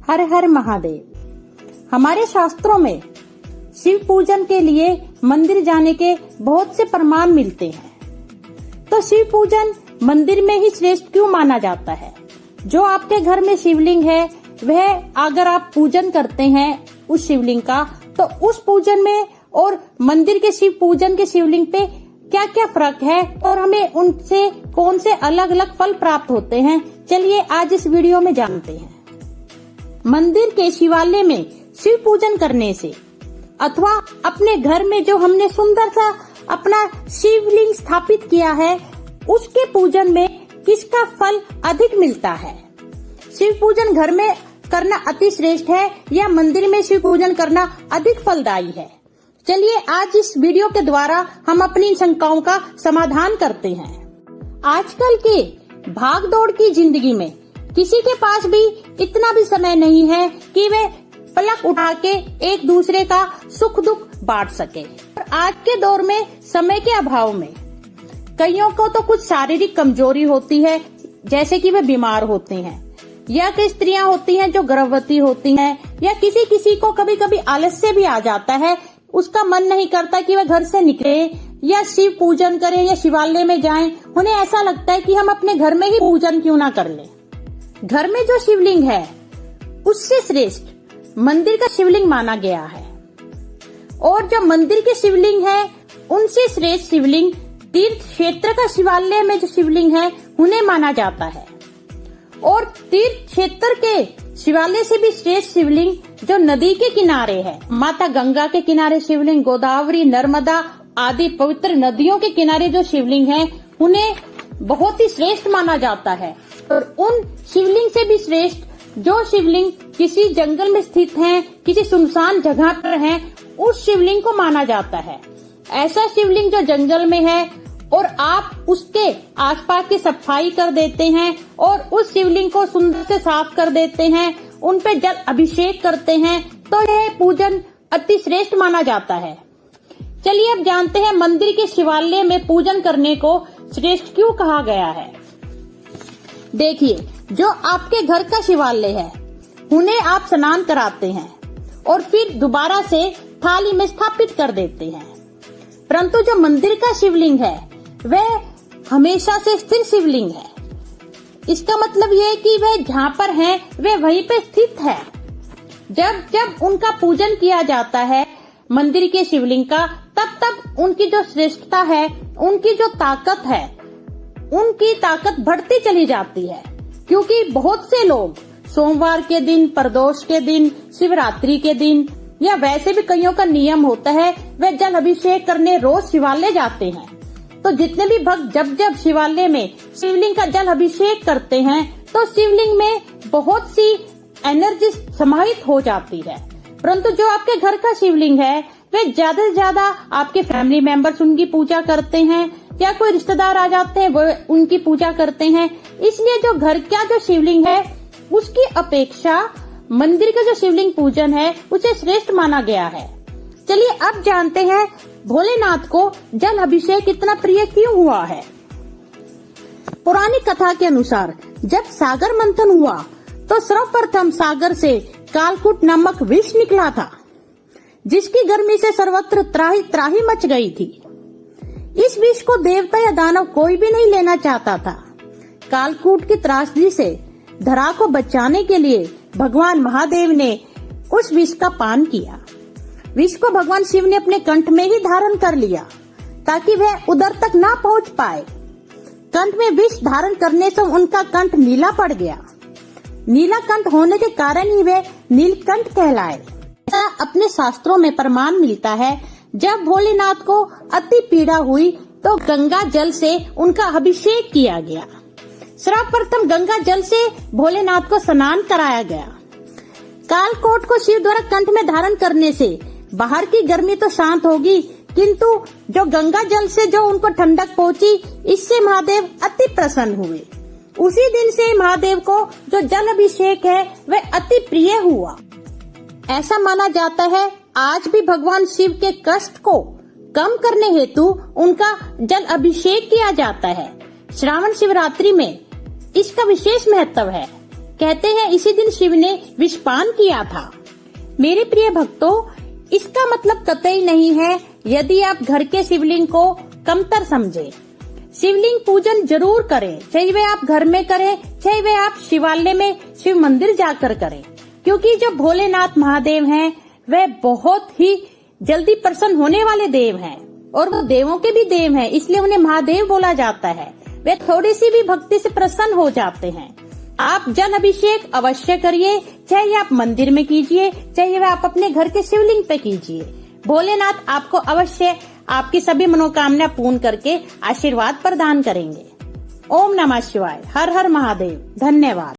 हर हर महादेव। हमारे शास्त्रों में शिव पूजन के लिए मंदिर जाने के बहुत से प्रमाण मिलते हैं। तो शिव पूजन मंदिर में ही श्रेष्ठ क्यों माना जाता है? जो आपके घर में शिवलिंग है वह अगर आप पूजन करते हैं उस शिवलिंग का, तो उस पूजन में और मंदिर के शिव पूजन के शिवलिंग पे क्या क्या फर्क है और हमें उनसे कौन से अलग अलग फल प्राप्त होते हैं, चलिए आज इस वीडियो में जानते हैं। मंदिर के शिवालय में शिव पूजन करने से अथवा अपने घर में जो हमने सुंदर सा अपना शिवलिंग स्थापित किया है उसके पूजन में किसका फल अधिक मिलता है? शिव पूजन घर में करना अति श्रेष्ठ है या मंदिर में शिव पूजन करना अधिक फलदायी है? चलिए आज इस वीडियो के द्वारा हम अपनी शंकाओं का समाधान करते हैं। आजकल के भाग दौड़ की जिंदगी में किसी के पास भी इतना भी समय नहीं है कि वे पलक उठा के एक दूसरे का सुख दुख बांट सके। और आज के दौर में समय के अभाव में कईयों को तो कुछ शारीरिक कमजोरी होती है, जैसे कि वे बीमार होते हैं, या कई स्त्रियां होती हैं जो गर्भवती होती हैं, या किसी किसी को कभी कभी आलस्य भी आ जाता है, उसका मन नहीं करता कि वह घर से निकले या शिव पूजन करें या शिवालय में जाएं। उन्हें ऐसा लगता है कि हम अपने घर में ही पूजन क्यों ना कर लें। घर में जो शिवलिंग है उससे श्रेष्ठ मंदिर का शिवलिंग माना गया है, और जो मंदिर के शिवलिंग है उनसे श्रेष्ठ शिवलिंग तीर्थ क्षेत्र का शिवालय में जो शिवलिंग है उन्हें माना जाता है। और तीर्थ क्षेत्र के शिवालय से भी श्रेष्ठ शिवलिंग जो नदी के किनारे है, माता गंगा के किनारे शिवलिंग, गोदावरी, नर्मदा आदि पवित्र नदियों के किनारे जो शिवलिंग है उन्हें बहुत ही श्रेष्ठ माना जाता है। और उन शिवलिंग से भी श्रेष्ठ जो शिवलिंग किसी जंगल में स्थित हैं, किसी सुनसान जगह पर हैं, उस शिवलिंग को माना जाता है। ऐसा शिवलिंग जो जंगल में है और आप उसके आसपास की सफाई कर देते हैं और उस शिवलिंग को सुंदर से साफ कर देते हैं, उन पे जल अभिषेक करते हैं, तो यह पूजन अति श्रेष्ठ माना जाता है। चलिए अब जानते हैं मंदिर के शिवालय में पूजन करने को श्रेष्ठ क्यों कहा गया है। देखिए, जो आपके घर का शिवालय है उन्हें आप स्नान कराते हैं और फिर दोबारा से थाली में स्थापित कर देते हैं, परंतु जो मंदिर का शिवलिंग है वह हमेशा से स्थिर शिवलिंग है। इसका मतलब यह है कि वह जहाँ पर है वह वहीं पे स्थित है। जब जब उनका पूजन किया जाता है मंदिर के शिवलिंग का, तब तब उनकी जो श्रेष्ठता है, उनकी जो ताकत है, उनकी ताकत बढ़ती चली जाती है। क्योंकि बहुत से लोग सोमवार के दिन, प्रदोष के दिन, शिवरात्रि के दिन या वैसे भी कईयों का नियम होता है वे जल अभिषेक करने रोज शिवालय जाते हैं। तो जितने भी भक्त जब जब शिवालय में शिवलिंग का जल अभिषेक करते हैं तो शिवलिंग में बहुत सी एनर्जी समाहित हो जाती है। परंतु जो आपके घर का शिवलिंग है वे ज्यादा से ज्यादा आपके फैमिली मेंबर्स उनकी पूजा करते हैं, या कोई रिश्तेदार आ जाते हैं वो उनकी पूजा करते हैं। इसलिए जो घर का जो शिवलिंग है उसकी अपेक्षा मंदिर का जो शिवलिंग पूजन है उसे श्रेष्ठ माना गया है। चलिए अब जानते हैं भोलेनाथ को जल अभिषेक इतना प्रिय क्यों हुआ है। पौराणिक कथा के अनुसार जब सागर मंथन हुआ तो सर्वप्रथम सागर से कालकूट नामक विष निकला था, जिसकी गर्मी से सर्वत्र त्राही त्राही मच गई थी। इस विष को देवता या दानव कोई भी नहीं लेना चाहता था। कालकूट की त्रासदी से धरा को बचाने के लिए भगवान महादेव ने उस विष का पान किया। विष को भगवान शिव ने अपने कंठ में ही धारण कर लिया ताकि वह उधर तक ना पहुंच पाए। कंठ में विष धारण करने से उनका कंठ नीला पड़ गया। नीला कंठ होने के कारण ही वे नीलकंठ कहलाए। ऐसा अपने शास्त्रों में प्रमाण मिलता है। जब भोलेनाथ को अति पीड़ा हुई तो गंगा जल से उनका अभिषेक किया गया। सर्वप्रथम गंगा जल से भोलेनाथ को स्नान कराया गया। कालकोट को शिव द्वारा कंठ में धारण करने से बाहर की गर्मी तो शांत होगी, किंतु जो गंगा जल से जो उनको ठंडक पहुंची, इससे महादेव अति प्रसन्न हुए। उसी दिन से महादेव को जो जल अभिषेक है वह अति प्रिय हुआ। ऐसा माना जाता है आज भी भगवान शिव के कष्ट को कम करने हेतु उनका जल अभिषेक किया जाता है। श्रावण शिवरात्रि में इसका विशेष महत्व है। कहते हैं इसी दिन शिव ने विषपान किया था। मेरे प्रिय भक्तों, इसका मतलब कतई नहीं है यदि आप घर के शिवलिंग को कमतर समझे। शिवलिंग पूजन जरूर करें, चाहे वे आप घर में करें, चाहे वे आप शिवालय में शिव मंदिर जाकर करें, क्योंकि जो भोलेनाथ महादेव हैं वे बहुत ही जल्दी प्रसन्न होने वाले देव हैं और वो देवों के भी देव हैं, इसलिए उन्हें महादेव बोला जाता है। वे थोड़ी सी भी भक्ति से प्रसन्न हो जाते हैं। आप जल अभिषेक अवश्य करिए, चाहे आप मंदिर में कीजिए, चाहे आप अपने घर के शिवलिंग पे कीजिए। भोलेनाथ आपको अवश्य आपकी सभी मनोकामना पूर्ण करके आशीर्वाद प्रदान करेंगे। ओम नमः शिवाय। हर हर महादेव। धन्यवाद।